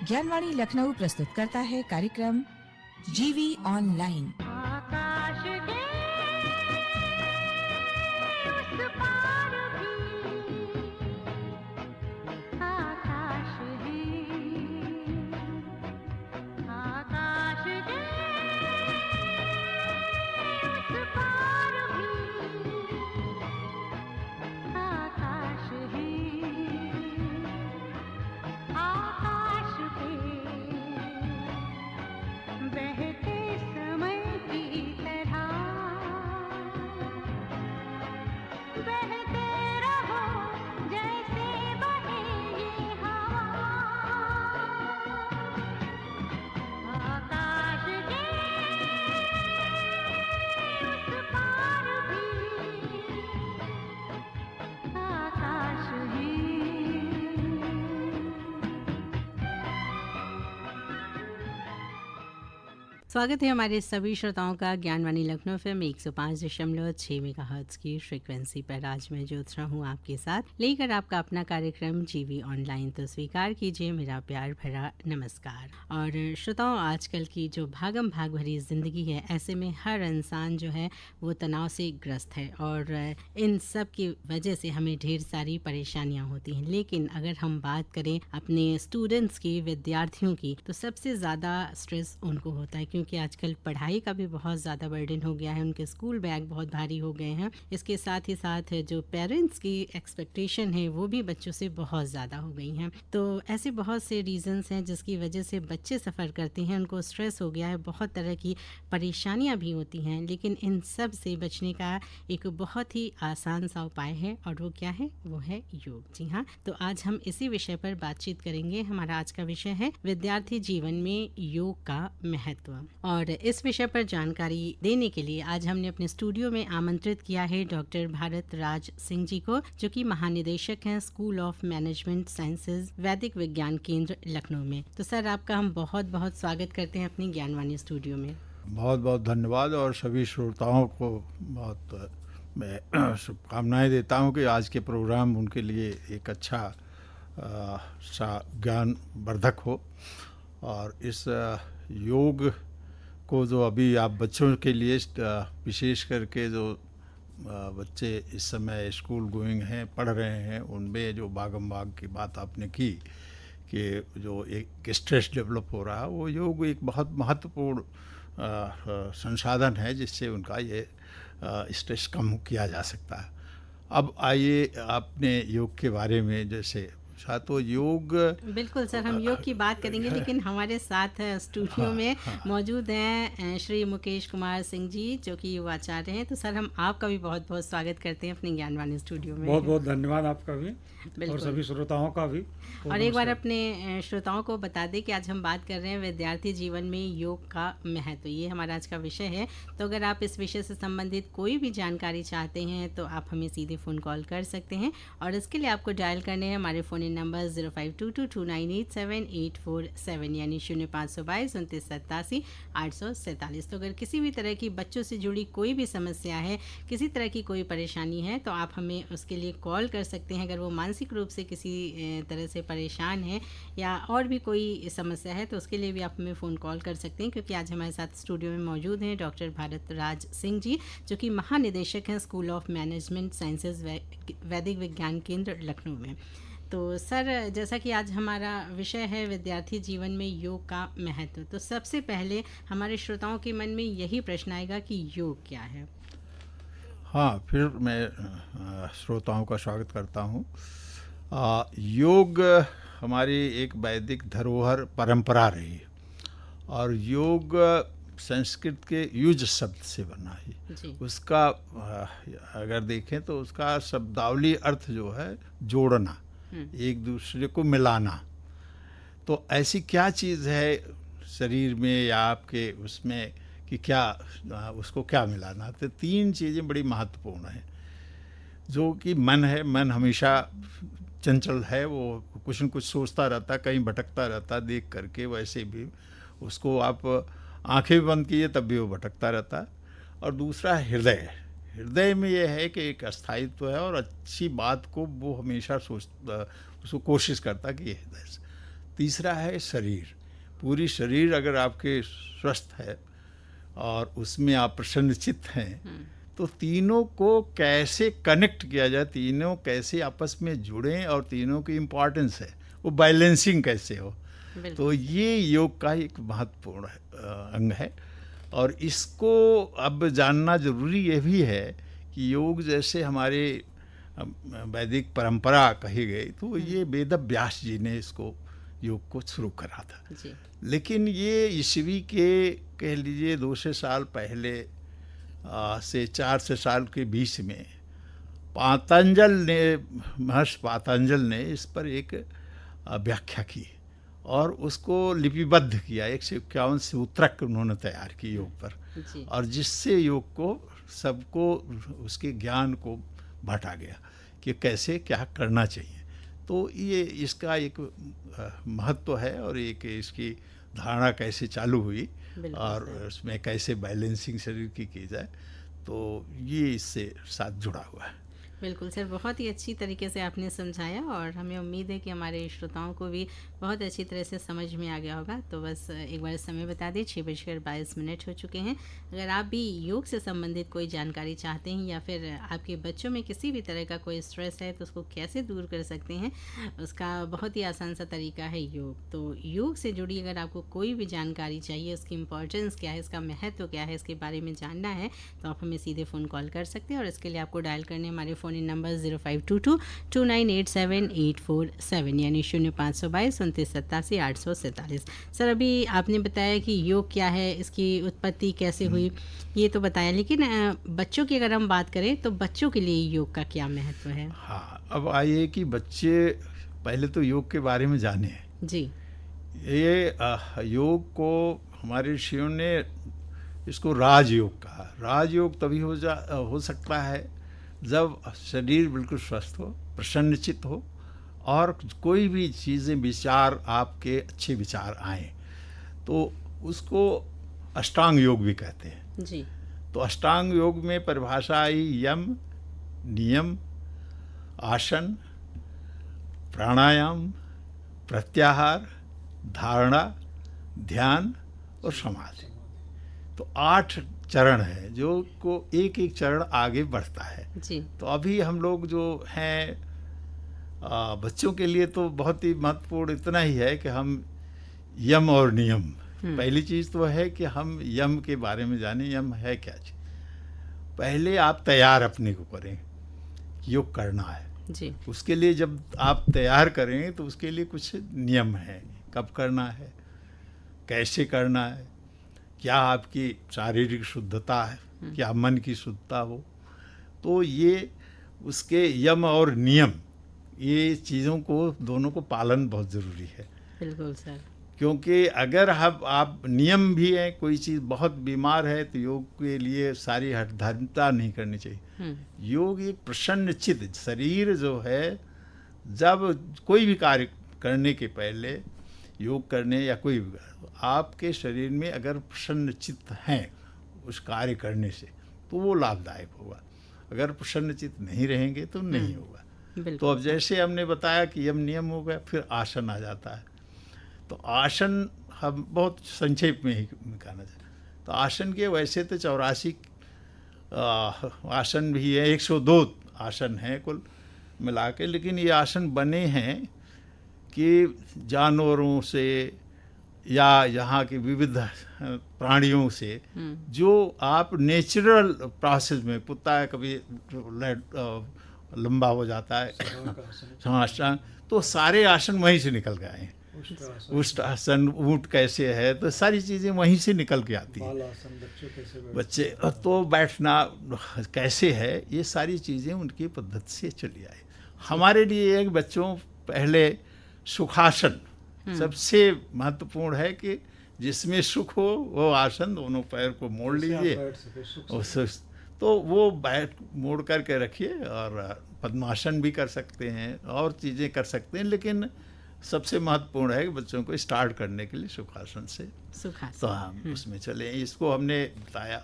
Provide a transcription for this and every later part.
ज्ञानवाणी लखनऊ प्रस्तुत करता है कार्यक्रम जीवी ऑनलाइन। स्वागत है हमारे सभी श्रोताओं का ज्ञानवाणी लखनऊ एफएम 105.6 मेगाहर्ट्ज की फ्रीक्वेंसी पर। आज मैं ज्योत्सना हूँ आपके साथ लेकर आपका अपना कार्यक्रम जीवी ऑनलाइन। तो स्वीकार कीजिए मेरा प्यार भरा नमस्कार। और श्रोताओं, आजकल की जो भागम भाग भरी ज़िंदगी है, ऐसे में हर इंसान जो है वो तनाव से ग्रस्त है और इन सब की वजह से हमें ढेर सारी परेशानियाँ होती हैं। लेकिन अगर हम बात करें अपने स्टूडेंट्स की, विद्यार्थियों की, तो सबसे ज़्यादा स्ट्रेस उनको होता है क्योंकि आजकल पढ़ाई का भी बहुत ज़्यादा बर्डन हो गया है। उनके स्कूल बैग बहुत भारी हो गए हैं। इसके साथ ही साथ जो पेरेंट्स की एक्सपेक्टेशन है वो भी बच्चों से बहुत ज़्यादा हो गई हैं। तो ऐसे बहुत से रीज़न्स हैं जिसकी वजह से बच्चे सफ़र करते हैं, उनको स्ट्रेस हो गया है, बहुत तरह की परेशानियाँ भी होती हैं। लेकिन इन सब से बचने का एक बहुत ही आसान सा उपाय है और वो क्या है? वो है योग। जी हाँ, तो आज हम इसी विषय पर बातचीत करेंगे। हमारा आज का विषय है विद्यार्थी जीवन में योग का महत्व। और इस विषय पर जानकारी देने के लिए आज हमने अपने स्टूडियो में आमंत्रित किया है डॉक्टर भारत राज सिंह जी को, जो कि महानिदेशक हैं स्कूल ऑफ मैनेजमेंट साइंसेज वैदिक विज्ञान केंद्र लखनऊ में। तो सर, आपका हम बहुत बहुत स्वागत करते हैं अपनी ज्ञानवाणी स्टूडियो में। बहुत बहुत धन्यवाद और सभी श्रोताओं को बहुत मैं शुभकामनाएं देता हूं कि आज के प्रोग्राम उनके लिए एक अच्छा सा ज्ञान वर्धक हो। और इस योग को जो अभी आप बच्चों के लिए विशेष करके जो बच्चे इस समय स्कूल गोइंग हैं, पढ़ रहे हैं, उनमें जो भागम भाग की बात आपने की कि जो एक स्ट्रेस डेवलप हो रहा है, वो योग एक बहुत महत्वपूर्ण संसाधन है जिससे उनका ये स्ट्रेस कम किया जा सकता है। अब आइए आपने योग के बारे में जैसे तो योग, बिल्कुल सर, हम योग की बात करेंगे, लेकिन हमारे साथ स्टूडियो में मौजूद हैं श्री मुकेश कुमार सिंह जी, जो कि युवाचार्य हैं। तो सर, हम आपका भी बहुत बहुत स्वागत करते हैं अपने ज्ञानवाणी स्टूडियो में। बहुत बहुत धन्यवाद आपका भी और सभी श्रोताओं का भी। और एक बार अपने श्रोताओं को बता दें कि आज हम बात कर रहे हैं विद्यार्थी जीवन में योग का महत्व। ये हमारा आज का विषय है। तो अगर आप इस विषय से संबंधित कोई भी जानकारी चाहते हैं तो आप हमें सीधे फ़ोन कॉल कर सकते हैं और इसके लिए आपको डायल करने हैं हमारे फ़ोन नंबर 05222987 यानी 05222987 तो अगर किसी भी तरह की बच्चों से जुड़ी कोई भी समस्या है, किसी तरह की कोई परेशानी है, तो आप हमें उसके लिए कॉल कर सकते हैं। अगर वो मानसिक रूप से किसी तरह से परेशान है या और भी कोई समस्या है तो उसके लिए भी आप हमें फ़ोन कॉल कर सकते हैं, क्योंकि आज हमारे साथ स्टूडियो में मौजूद हैं डॉक्टर भारत राज सिंह जी, जो कि महानिदेशक हैं स्कूल ऑफ मैनेजमेंट साइंसेज वैदिक विज्ञान केंद्र लखनऊ में। तो सर, जैसा कि आज हमारा विषय है विद्यार्थी जीवन में योग का महत्व, तो सबसे पहले हमारे श्रोताओं के मन में यही प्रश्न आएगा कि योग क्या है। हाँ, फिर मैं श्रोताओं का स्वागत करता हूँ। योग हमारी एक वैदिक धरोहर परंपरा रही है और योग संस्कृत के युज शब्द से बना है। उसका अगर देखें तो उसका शब्दावली अर्थ जो है जोड़ना, एक दूसरे को मिलाना। तो ऐसी क्या चीज़ है शरीर में या आपके उसमें कि क्या उसको क्या मिलाना। तो तीन चीज़ें बड़ी महत्वपूर्ण हैं। जो कि मन है, मन हमेशा चंचल है, वो कुछ न कुछ सोचता रहता, कहीं भटकता रहता देख करके। वैसे भी उसको आप आंखें भी बंद कीजिए तब भी वो भटकता रहता है। और दूसरा हृदय, हृदय में ये है कि एक अस्थायित्व है और अच्छी बात को वो हमेशा उसको कोशिश करता कि ये हृदय से। तीसरा है शरीर। पूरी शरीर अगर आपके स्वस्थ है और उसमें आप प्रसन्नचित्त हैं तो तीनों को कैसे कनेक्ट किया जाए, तीनों कैसे आपस में जुड़ें और तीनों की इम्पोर्टेंस है, वो बैलेंसिंग कैसे हो, तो ये योग का एक महत्वपूर्ण अंग है। और इसको अब जानना जरूरी ये भी है कि योग जैसे हमारे वैदिक परंपरा कही गई तो ये वेद व्यास जी ने इसको योग को शुरू करा था जी। लेकिन ये ईस्वी के कह लीजिए 200 साल पहले से 400 साल के बीच में महर्षि पातंजल ने इस पर एक व्याख्या की और उसको लिपिबद्ध किया। 151 सूत्रक उन्होंने तैयार की योग पर और जिससे योग को सबको उसके ज्ञान को बांटा गया कि कैसे क्या करना चाहिए। तो ये इसका एक महत्व है और एक इसकी धारणा कैसे चालू हुई और उसमें कैसे बैलेंसिंग शरीर की जाए, तो ये इससे साथ जुड़ा हुआ है। बिल्कुल सर, बहुत ही अच्छी तरीके से आपने समझाया और हमें उम्मीद है कि हमारे श्रोताओं को भी बहुत अच्छी तरह से समझ में आ गया होगा। तो बस एक बार समय बता दें, 6:22 हो चुके हैं। अगर आप भी योग से संबंधित कोई जानकारी चाहते हैं या फिर आपके बच्चों में किसी भी तरह का कोई स्ट्रेस है तो उसको कैसे दूर कर सकते हैं, उसका बहुत ही आसान सा तरीका है योग। तो योग से जुड़ी अगर आपको कोई भी जानकारी चाहिए, उसकी इम्पोर्टेंस क्या है, इसका महत्व क्या है, इसके बारे में जानना है तो आप हमें सीधे फ़ोन कॉल कर सकते हैं और इसके लिए आपको डायल करने हमारे फ़ोन नंबर 0522-2987-847 यानी 0522-2987-847। सर, अभी आपने बताया कि योग क्या है, इसकी उत्पत्ति कैसे हुई, ये तो बताया, लेकिन बच्चों की अगर हम बात करें तो बच्चों के लिए योग का क्या महत्व है? हाँ, अब आइए कि बच्चे पहले तो योग के बारे में जाने जी। ये योग को हमारे ऋषियों ने इसको राजयोग कहा। राजयोग तभी हो सकता है जब शरीर बिल्कुल स्वस्थ हो, प्रसन्नचित्त हो और कोई भी चीज़ें विचार आपके अच्छे विचार आएँ, तो उसको अष्टांग योग भी कहते हैं जी। तो अष्टांग योग में परिभाषा आई यम, नियम, आसन, प्राणायाम, प्रत्याहार, धारणा, ध्यान और समाधि। तो 8 चरण है जो को एक एक चरण आगे बढ़ता है जी। तो अभी हम लोग जो हैं बच्चों के लिए तो बहुत ही महत्वपूर्ण इतना ही है कि हम यम और नियम, पहली चीज़ तो है कि हम यम के बारे में जानें, यम है क्या चीज़। पहले आप तैयार अपने को करें, योग करना है जी। उसके लिए जब आप तैयार करें तो उसके लिए कुछ नियम हैं, कब करना है, कैसे करना है, क्या आपकी शारीरिक शुद्धता है, क्या मन की शुद्धता हो, तो ये उसके यम और नियम, ये चीज़ों को दोनों को पालन बहुत ज़रूरी है। बिल्कुल सर। क्योंकि अगर आप नियम भी हैं, कोई चीज़ बहुत बीमार है तो योग के लिए सारी हठधर्मिता नहीं करनी चाहिए। योग एक प्रसन्न चित्त, शरीर जो है जब कोई भी कार्य करने के पहले योग करने या कोई भी आपके शरीर में अगर प्रसन्न चित्त हैं उस कार्य करने से तो वो लाभदायक होगा। अगर प्रसन्न चित्त नहीं रहेंगे तो नहीं होगा। तो अब जैसे हमने बताया कि यम नियम हो गया, फिर आसन आ जाता है। तो आसन हम बहुत संक्षेप में ही कहना चाहते। तो आसन के वैसे तो 84 आसन भी है, 102 आसन हैं कुल मिला के, लेकिन ये आसन बने हैं कि जानवरों से या यहाँ के विविध प्राणियों से जो आप नेचुरल प्रोसेस में, कुत्ता कभी लंबा हो जाता है आसन, तो सारे आसन वहीं से निकल के आए हैं। उष्ट आसन, ऊँट कैसे है, तो सारी चीज़ें वहीं से निकल के आती हैं। बच्चे तो बैठना कैसे है, ये सारी चीज़ें उनकी पद्धति से चली आई। हमारे लिए एक बच्चों पहले सुखासन सबसे महत्वपूर्ण है कि जिसमें सुख हो वो आसन, दोनों पैर को मोड़ लीजिए तो वो बैठ मोड़ करके रखिए, और पद्मासन भी कर सकते हैं और चीज़ें कर सकते हैं, लेकिन सबसे महत्वपूर्ण है कि बच्चों को स्टार्ट करने के लिए सुखासन से तो हम उसमें चले। इसको हमने बताया।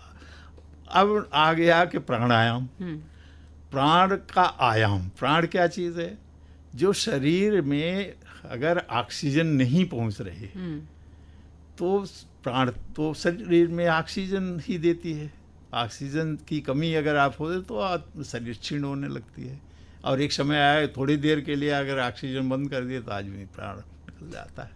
अब आ गया कि प्राणायाम, प्राण का आयाम। प्राण क्या चीज़ है? जो शरीर में अगर ऑक्सीजन नहीं पहुंच रही तो प्राण तो शरीर में ऑक्सीजन ही देती है। ऑक्सीजन की कमी अगर आप हो तो शरीर क्षीण होने लगती है, और एक समय आए थोड़ी देर के लिए अगर ऑक्सीजन बंद कर दिए तो आदमी प्राण निकल जाता है।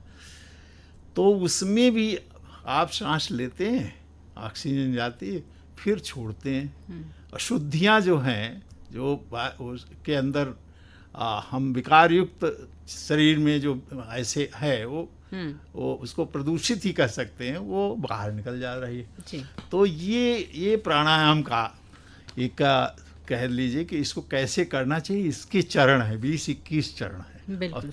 तो उसमें भी आप सांस लेते हैं, ऑक्सीजन जाती है, फिर छोड़ते हैं। अशुद्धियाँ जो हैं, जो उसके अंदर हम विकार युक्त शरीर में जो ऐसे है वो उसको प्रदूषित ही कर सकते हैं, वो बाहर निकल जा रही है जी। तो ये प्राणायाम का एक कह लीजिए कि इसको कैसे करना चाहिए, इसके चरण है, 20-21 चरण है और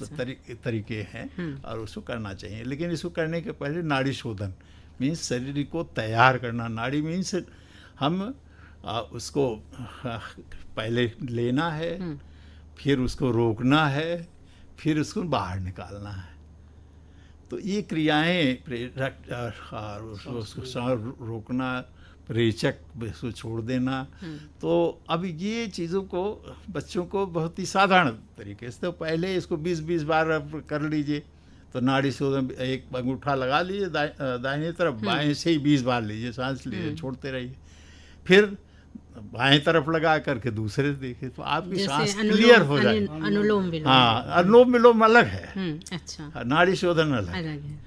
तरीके हैं और उसको करना चाहिए। लेकिन इसको करने के पहले नाड़ी शोधन मीन्स शरीर को तैयार करना। नाड़ी मीन्स हम उसको पहले लेना है, फिर उसको रोकना है, फिर उसको बाहर निकालना है। तो ये क्रियाएं उसको रोकना, रेचक उसको छोड़ देना। तो अब ये चीज़ों को बच्चों को बहुत ही साधारण तरीके से, तो पहले इसको 20-20 बार आप कर लीजिए। तो नाड़ी शोधन एक अंगूठा लगा लीजिए दाहिने तरफ, बाएं से ही 20 बार लीजिए, सांस लीजिए, छोड़ते रहिए, फिर बाएं तरफ लगा करके दूसरे देखे तो आपकी सांस क्लियर हो जाए। अनुलोम विलोम। हाँ, अनुलोम विलोम अलग है, अच्छा, नाड़ी शोधन अलग है।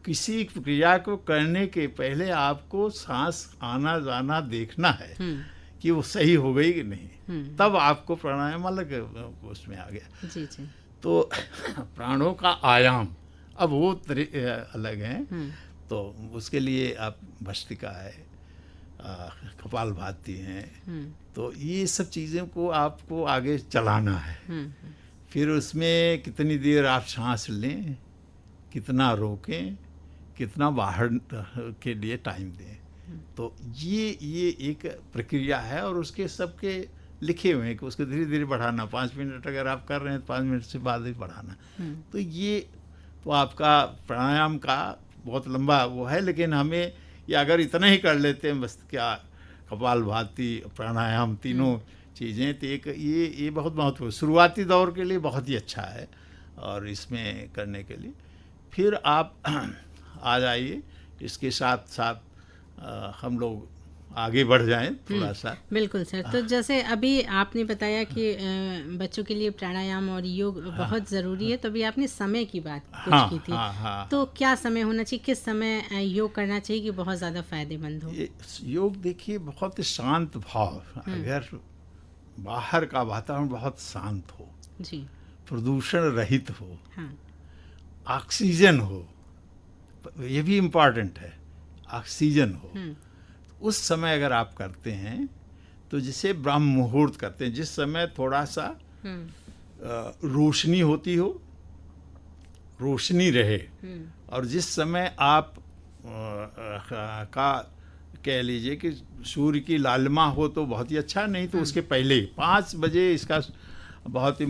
किसी क्रिया को करने के पहले आपको सांस आना जाना देखना है कि वो सही हो गई कि नहीं, तब आपको प्राणायाम अलग उसमें आ गया। जी जी। तो प्राणों का आयाम अब वो अलग है। तो उसके लिए आप भस्त्रिका है, कपालभाति हैं, तो ये सब चीज़ों को आपको आगे चलाना है। फिर उसमें कितनी देर आप सांस लें, कितना रोकें, कितना बाहर के लिए टाइम दें। तो ये एक प्रक्रिया है और उसके सबके लिखे हुए हैं कि उसको धीरे धीरे बढ़ाना। 5 मिनट अगर आप कर रहे हैं तो 5 मिनट से बाद ही बढ़ाना। तो ये तो आपका प्राणायाम का बहुत लंबा वो है, लेकिन हमें ये अगर इतना ही कर लेते हैं बस, क्या कपालभाति प्राणायाम तीनों चीज़ें, तो एक ये बहुत महत्वपूर्ण शुरुआती दौर के लिए बहुत ही अच्छा है। और इसमें करने के लिए फिर आप आ जाइए, इसके साथ साथ हम लोग आगे बढ़ जाएं थोड़ा सा। बिल्कुल सर। तो जैसे अभी आपने बताया कि बच्चों के लिए प्राणायाम और योग बहुत ज़रूरी है, तो अभी आपने समय की बात कुछ की थी। तो क्या समय होना चाहिए, किस समय योग करना चाहिए कि बहुत ज़्यादा फायदेमंद हो? योग देखिए बहुत शांत भाव, अगर बाहर का वातावरण बहुत शांत हो जी, प्रदूषण रहित हो, ऑक्सीजन हो, ये भी इम्पॉर्टेंट है, ऑक्सीजन हो, उस समय अगर आप करते हैं तो जिसे ब्रह्म मुहूर्त करते हैं, जिस समय थोड़ा सा रोशनी होती हो, रोशनी रहे, और जिस समय आप का कह लीजिए कि सूर्य की लालिमा हो तो बहुत ही अच्छा, नहीं तो उसके पहले 5 बजे इसका बहुत ही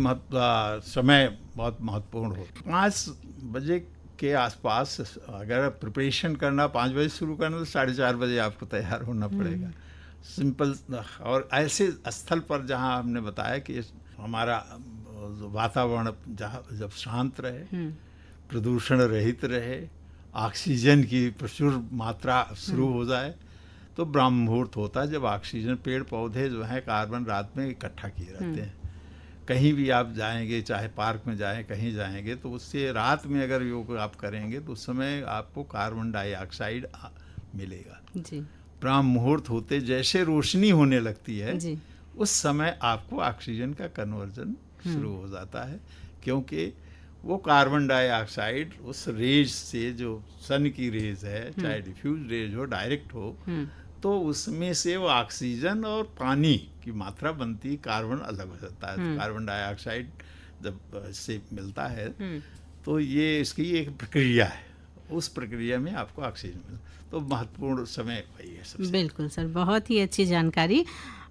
समय बहुत महत्वपूर्ण हो। 5 बजे के आसपास अगर प्रिपरेशन करना 5 बजे शुरू करना तो 4:30 बजे आपको तैयार होना पड़ेगा। सिंपल। और ऐसे स्थल पर जहाँ हमने बताया कि हमारा वातावरण जहाँ जब शांत रहे, प्रदूषण रहित रहे, ऑक्सीजन की प्रचुर मात्रा शुरू हो जाए, तो ब्रह्म मुहूर्त होता है जब ऑक्सीजन, पेड़ पौधे जो हैं कार्बन रात में इकट्ठा किए रहते हैं। कहीं भी आप जाएंगे, चाहे पार्क में जाएं, कहीं जाएंगे, तो उससे रात में अगर योग आप करेंगे तो उस समय आपको कार्बन डाइऑक्साइड मिलेगा जी। ब्रह्म मुहूर्त होते जैसे रोशनी होने लगती है जी। उस समय आपको ऑक्सीजन का कन्वर्जन शुरू हो जाता है, क्योंकि वो कार्बन डाइऑक्साइड उस रेज से, जो सन की रेज है, चाहे डिफ्यूज रेज हो, डायरेक्ट हो, तो उसमें से वो ऑक्सीजन और पानी की मात्रा बनती, कार्बन अलग हो जाता है। तो कार्बन डाइऑक्साइड जब से मिलता है तो ये इसकी एक प्रक्रिया है, उस प्रक्रिया में आपको ऑक्सीजन मिलता, तो महत्वपूर्ण समय वही है सबसे। बिल्कुल सर, बहुत ही अच्छी जानकारी।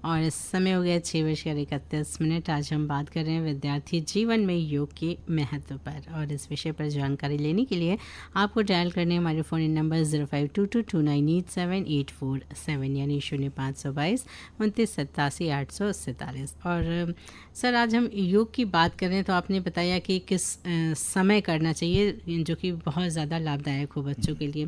और इस समय हो गया 6:31। आज हम बात कर रहे हैं विद्यार्थी जीवन में योग के महत्व पर, और इस विषय पर जानकारी लेने के लिए आपको डायल करने हमारे फ़ोन नंबर 0522297847 यानी 052229878847। और सर, आज हम योग की बात कर रहे हैं, तो आपने बताया कि किस समय करना चाहिए, जो कि बहुत ज़्यादा लाभदायक हो बच्चों के लिए।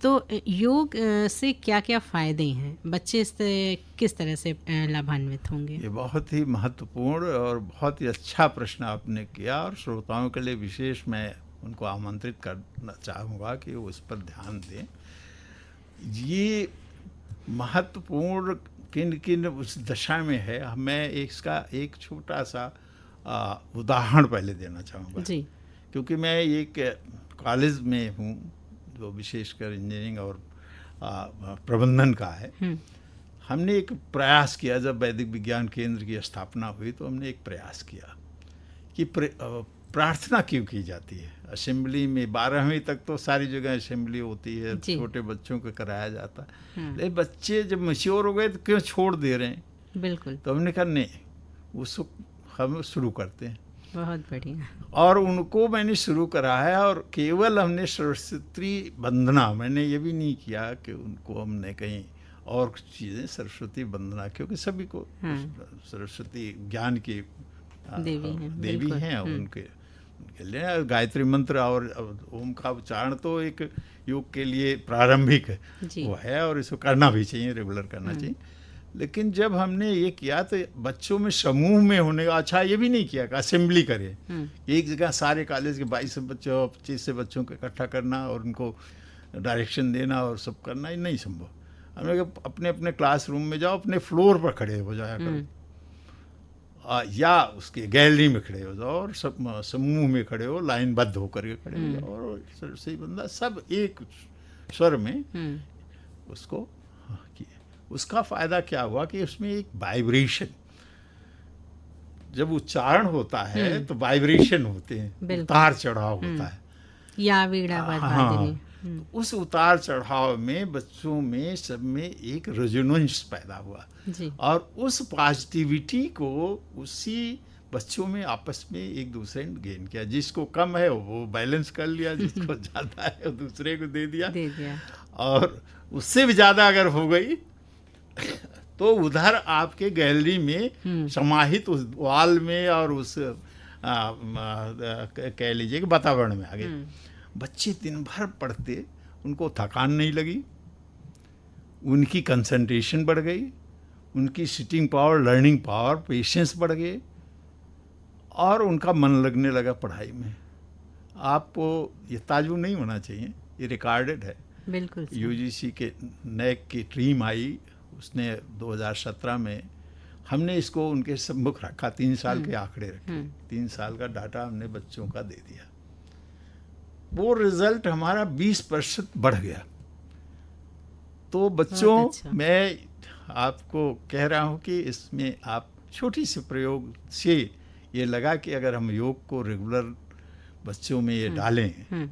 तो योग से क्या क्या फ़ायदे हैं, बच्चे इससे किस तरह से लाभान्वित होंगे? ये बहुत ही महत्वपूर्ण और बहुत ही अच्छा प्रश्न आपने किया, और श्रोताओं के लिए विशेष मैं उनको आमंत्रित करना चाहूँगा कि वो उस पर ध्यान दें। ये महत्वपूर्ण किन किन उस दशा में है, मैं इसका एक छोटा सा उदाहरण पहले देना चाहूँगा जी। क्योंकि मैं एक कॉलेज में हूँ जो विशेषकर इंजीनियरिंग और प्रबंधन का है। हमने एक प्रयास किया, जब वैदिक विज्ञान केंद्र की स्थापना हुई तो हमने एक प्रयास किया कि प्रार्थना क्यों की जाती है। असेंबली में 12वीं तक तो सारी जगह असेंबली होती है, छोटे बच्चों को कराया जाता है, लेकिन बच्चे जब मैच्योर हो गए तो क्यों छोड़ दे रहे हैं। बिल्कुल। तो हमने कहा नहीं, उसको हम शुरू करते हैं। बहुत बढ़िया। और उनको मैंने शुरू कराया, और केवल हमने सरस्वती वंदना, मैंने ये भी नहीं किया कि उनको हमने कहीं और चीज़ें, सरस्वती वंदना, क्योंकि सभी को सरस्वती ज्ञान की देवी हैं, उनके लिए गायत्री मंत्र और ओम का उच्चारण तो एक योग के लिए प्रारंभिक वो है, और इसको करना भी चाहिए, रेगुलर करना चाहिए। लेकिन जब हमने ये किया तो बच्चों में समूह में होने का, अच्छा ये भी नहीं किया कि असेंबली करे, एक जगह सारे कॉलेज के 22 बच्चों 25 से बच्चों को इकट्ठा करना और उनको डायरेक्शन देना और सब करना, ये नहीं संभव। हमने कहा अपने अपने क्लासरूम में जाओ, अपने फ्लोर पर खड़े हो जाया करो, या उसके गैलरी में खड़े हो जाओ, और सब समूह में खड़े हो, लाइनबद्ध होकर के खड़े हो जाओ, और सही बंदा सब एक स्वर में उसको किए। उसका फ़ायदा क्या हुआ कि उसमें एक वाइब्रेशन, जब उच्चारण होता है तो वाइब्रेशन होते हैं, उतार चढ़ाव होता है, या वीणा वादनी। उस उतार चढ़ाव में बच्चों में सब में एक रेजोनेंस पैदा हुआ जी। और उस पॉजिटिविटी को उसी बच्चों में आपस में एक दूसरे ने गेन किया। जिसको कम है वो बैलेंस कर लिया, जिसको ज़्यादा है वो दूसरे को दे दिया। और उससे भी ज़्यादा अगर हो गई तो उधर आपके गैलरी में समाहित उस वॉल में और उस कह लीजिए कि वातावरण में आ गए। बच्चे दिन भर पढ़ते, उनको थकान नहीं लगी, उनकी कंसंट्रेशन बढ़ गई, उनकी sitting power, learning power, patience बढ़ गए, और उनका मन लगने लगा पढ़ाई में। आपको ये ताजुब नहीं होना चाहिए, ये रिकॉर्डेड है। बिल्कुल। यूजीसी के नैक की टीम आई, उसने 2017 में हमने इसको उनके सम्मुख रखा, 3 साल के आंकड़े रखे, 3 साल का डाटा हमने बच्चों का दे दिया। वो रिजल्ट हमारा 20% बढ़ गया। तो बच्चों, अच्छा। मैं आपको कह रहा हूँ कि इसमें आप छोटी सी प्रयोग से ये लगा कि अगर हम योग को रेगुलर बच्चों में ये डालें,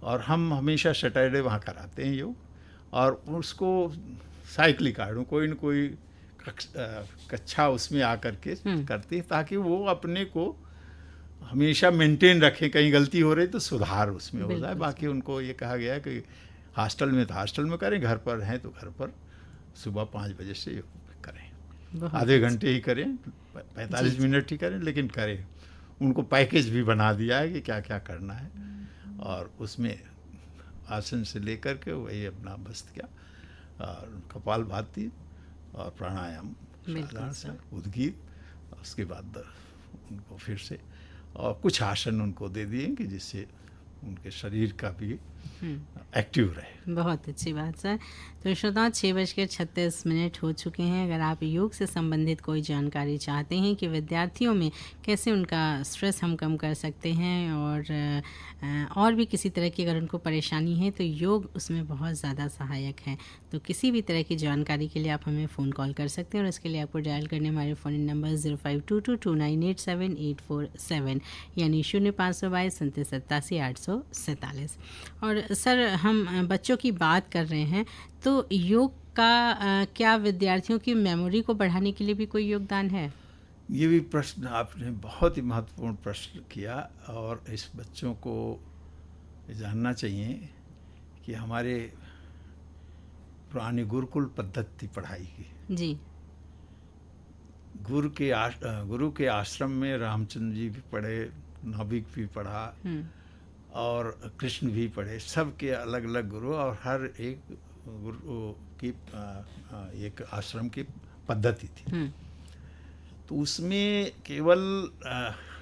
और हम हमेशा सैटरडे वहाँ कराते हैं योग, और उसको साइक्लिक आर्ट कोई न कोई कक्षा उसमें आकर के करते, ताकि वो अपने को हमेशा मेंटेन रखें, कहीं गलती हो रही तो सुधार उसमें हो जाए। बाकी उनको ये कहा गया कि हॉस्टल में तो हॉस्टल में करें, घर पर हैं तो घर पर सुबह 5 बजे से करें, आधे घंटे ही करें, 45 मिनट ही करें, लेकिन करें। उनको पैकेज भी बना दिया है कि क्या क्या करना है, और उसमें आसन से लेकर के वही अपना बस क्या, और कपालभाति और प्राणायाम साधारण से, उद्गीत, उसके बाद उनको फिर से और कुछ आसन उनको दे दिए कि जिससे उनके शरीर का भी एक्टिव रहे। बहुत अच्छी बात सर। तो श्रोताओं, 6:36 हो चुके हैं। अगर आप योग से संबंधित कोई जानकारी चाहते हैं कि विद्यार्थियों में कैसे उनका स्ट्रेस हम कम कर सकते हैं, और भी किसी तरह की अगर उनको परेशानी है, तो योग उसमें बहुत ज़्यादा सहायक है। तो किसी भी तरह की जानकारी के लिए आप हमें फ़ोन कॉल कर सकते हैं, और इसके लिए आपको डायल करने हमारे फ़ोन नंबर 0522298787 यानी 0522 और सर, हम बच्चों की बात कर रहे हैं, तो योग क्या विद्यार्थियों की मेमोरी को बढ़ाने के लिए भी कोई योगदान है? ये भी प्रश्न आपने बहुत ही महत्वपूर्ण प्रश्न किया, और इस बच्चों को जानना चाहिए कि हमारे पुरानी गुरुकुल पद्धति पढ़ाई की, जी, गुरु के आश्रम में रामचंद्र जी भी पढ़े, नाभिक भी पढ़ा और कृष्ण भी पढ़े, सबके अलग अलग गुरु, और हर एक गुरु की एक आश्रम की पद्धति थी। तो उसमें केवल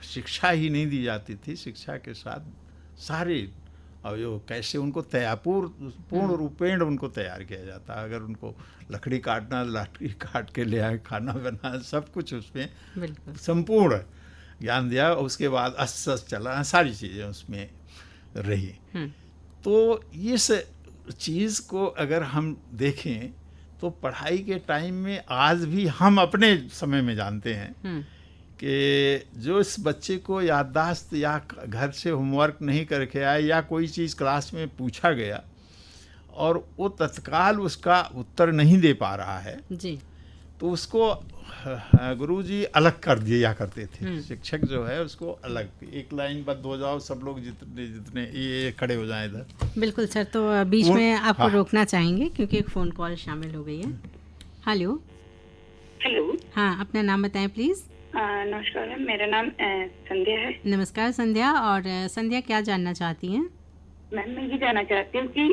शिक्षा ही नहीं दी जाती थी, शिक्षा के साथ सारे अवयव कैसे उनको पूर्ण रूपेण उनको तैयार किया जाता। अगर उनको लकड़ी काट के ले आए, खाना बनाना, सब कुछ उसमें संपूर्ण ज्ञान दिया। उसके बाद अस्स चला, सारी चीज़ें उसमें रही। तो इस चीज़ को अगर हम देखें तो पढ़ाई के टाइम में आज भी हम अपने समय में जानते हैं कि जो इस बच्चे को याददाश्त या घर से होमवर्क नहीं करके आए या कोई चीज़ क्लास में पूछा गया और वो तत्काल उसका उत्तर नहीं दे पा रहा है जी, तो उसको गुरुजी अलग कर दिया करते थे। शिक्षक जो है उसको अलग, एक लाइन बंद हो जाओ, सब लोग जितने ये खड़े हो जाएं इधर। बिल्कुल सर, तो बीच में आपको रोकना चाहेंगे क्योंकि एक फ़ोन कॉल शामिल हो गई है। हेलो। हाँ, अपना नाम बताएं प्लीज़। नमस्कार मैम, मेरा नाम संध्या है। नमस्कार संध्या। और संध्या क्या जानना चाहती हैं? मैम मैं ये जानना चाहती हूँ कि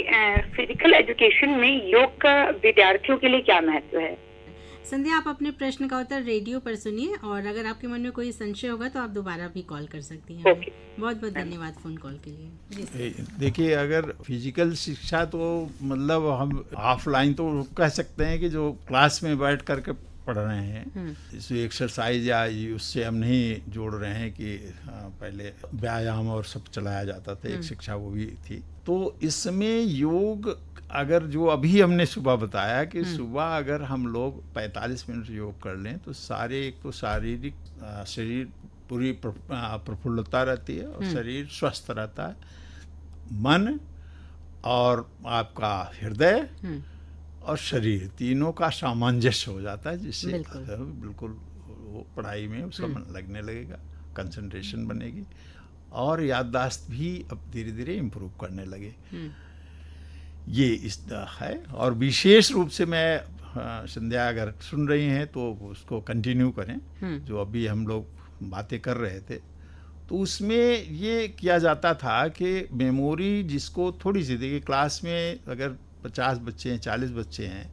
फिजिकल एजुकेशन में योग का विद्यार्थियों के लिए क्या महत्व है? संध्या, आप अपने प्रश्न का उत्तर रेडियो पर सुनिए, और अगर आपके मन में कोई संशय होगा तो आप दोबारा भी कॉल कर सकती हैं। बहुत बहुत धन्यवाद फ़ोन कॉल के लिए। देखिए, अगर फिजिकल शिक्षा तो मतलब हम ऑफलाइन तो कह सकते हैं कि जो क्लास में बैठ करके पढ़ रहे हैं, इसमें एक्सरसाइज या उससे हम नहीं जोड़ रहे हैं कि पहले व्यायाम और सब चलाया जाता था, एक शिक्षा वो भी थी। तो इसमें योग अगर जो अभी हमने सुबह बताया कि सुबह अगर हम लोग 45 मिनट योग कर लें तो एक तो शारीरिक शरीर पूरी प्रफुल्लता रहती है और शरीर स्वस्थ रहता है, मन और आपका हृदय और शरीर तीनों का सामंजस्य हो जाता है, जिससे बिल्कुल वो पढ़ाई में उसका मन लगने लगेगा, कंसंट्रेशन बनेगी और याददाश्त भी अब धीरे धीरे इम्प्रूव करने लगे। ये इस है। और विशेष रूप से मैं संध्या अगर सुन रही हैं तो उसको कंटिन्यू करें, जो अभी हम लोग बातें कर रहे थे। तो उसमें ये किया जाता था कि मेमोरी जिसको थोड़ी सी, देखिए क्लास में अगर 50 बच्चे हैं, 40 बच्चे हैं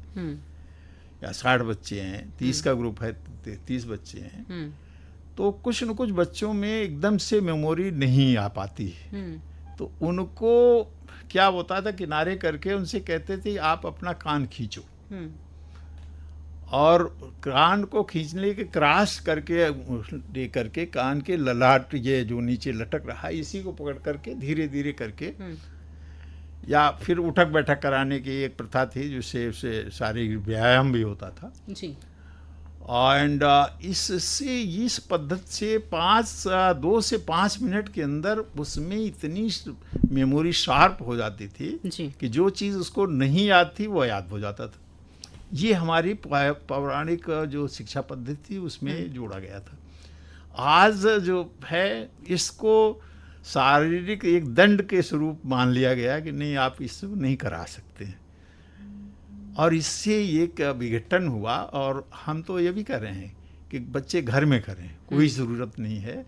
या 60 बच्चे हैं, 30 का ग्रुप है, 30 बच्चे हैं, तो कुछ न कुछ बच्चों में एकदम से मेमोरी नहीं आ पाती है। तो उनको क्या होता था, किनारे करके उनसे कहते थे आप अपना कान खींचो, और कान को खींचने के क्रॉस करके ले करके कान के ललाट, ये जो नीचे लटक रहा है, इसी को पकड़ करके धीरे धीरे करके, या फिर उठक बैठक कराने की एक प्रथा थी जिससे उससे शारीरिक व्यायाम भी होता था जी। एंड इससे, इस पद्धति से 2 से 5 मिनट के अंदर उसमें इतनी मेमोरी शार्प हो जाती थी कि जो चीज़ उसको नहीं याद थी वो याद हो जाता था। ये हमारी पौराणिक जो शिक्षा पद्धति थी उसमें जोड़ा गया था। आज जो है इसको शारीरिक एक दंड के स्वरूप मान लिया गया कि नहीं, आप इससे नहीं करा सकते हैं, और इससे एक विघटन हुआ। और हम तो ये भी कर रहे हैं कि बच्चे घर में करें, कोई ज़रूरत नहीं है,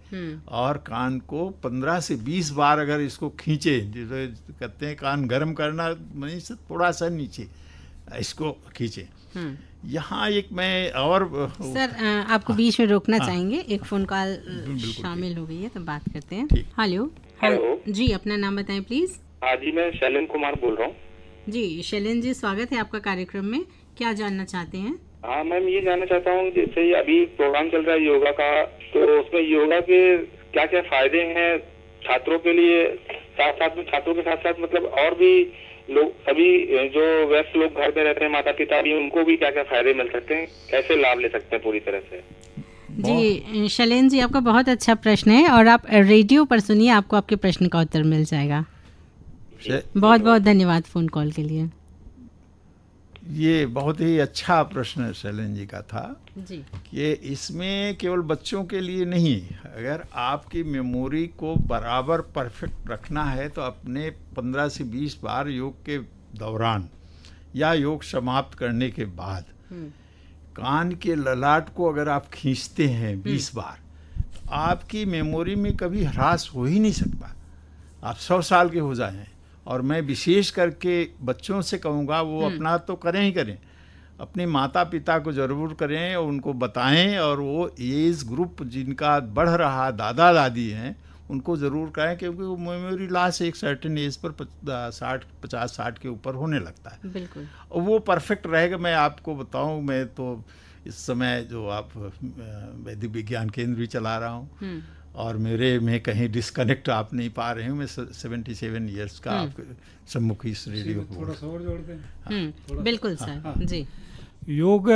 और कान को 15 से 20 बार अगर इसको खींचें, जैसे कहते हैं कान गर्म करना, नहीं से थोड़ा सा नीचे इसको खींचें। यहाँ एक मैं और सर आपको बीच में रोकना चाहेंगे, एक फ़ोन कॉल शामिल हो गई है, तो बात करते हैं। हेलो जी, अपना नाम बताएं प्लीज़। हाँ जी, मैं शैलेंद्र कुमार बोल रहा हूँ। जी शैलेंद्र जी, स्वागत है आपका कार्यक्रम में। क्या जानना चाहते हैं? हाँ मैम, ये जानना चाहता हूँ, जैसे अभी प्रोग्राम चल रहा है योगा का, तो उसमें योगा के क्या क्या फायदे हैं छात्रों के लिए, साथ साथ में छात्रों के साथ साथ मतलब और भी लोग, सभी जो व्यस्त लोग घर में रहते हैं, माता पिता भी, उनको भी क्या क्या फायदे मिल सकते हैं, कैसे लाभ ले सकते हैं पूरी तरह से? जी शैलेंद्र जी, आपका बहुत अच्छा प्रश्न है, और आप रेडियो पर सुनिए, आपको आपके प्रश्न का उत्तर मिल जाएगा। बहुत बहुत धन्यवाद फ़ोन कॉल के लिए। ये बहुत ही अच्छा प्रश्न शैलेंद्र जी का था जी। कि इसमें केवल बच्चों के लिए नहीं, अगर आपकी मेमोरी को बराबर परफेक्ट रखना है तो अपने 15 से 20 बार योग के दौरान या योग समाप्त करने के बाद कान के ललाट को अगर आप खींचते हैं 20 बार, आपकी मेमोरी में कभी ह्रास हो ही नहीं सकता। आप 100 साल के हो जाएं। और मैं विशेष करके बच्चों से कहूँगा वो अपना तो करें ही करें, अपने माता पिता को ज़रूर करें और उनको बताएं, और वो एज ग्रुप जिनका बढ़ रहा दादा दादी हैं उनको ज़रूर करें, क्योंकि वो मेमोरी लॉस एक सर्टेन एज पर 50-60 के ऊपर होने लगता है। बिल्कुल। और वो परफेक्ट रहेगा। मैं आपको बताऊं, मैं तो इस समय जो आप वैदिक विज्ञान केंद्र भी चला रहा हूँ और मेरे में कहीं डिस्कनेक्ट आप नहीं पा रहे हूँ। मैं 77 ईयर्स का आपके सम्मुख इस रेडियो को थोड़ा सा और जोड़ते हैं। बिल्कुल सर। जी। योग,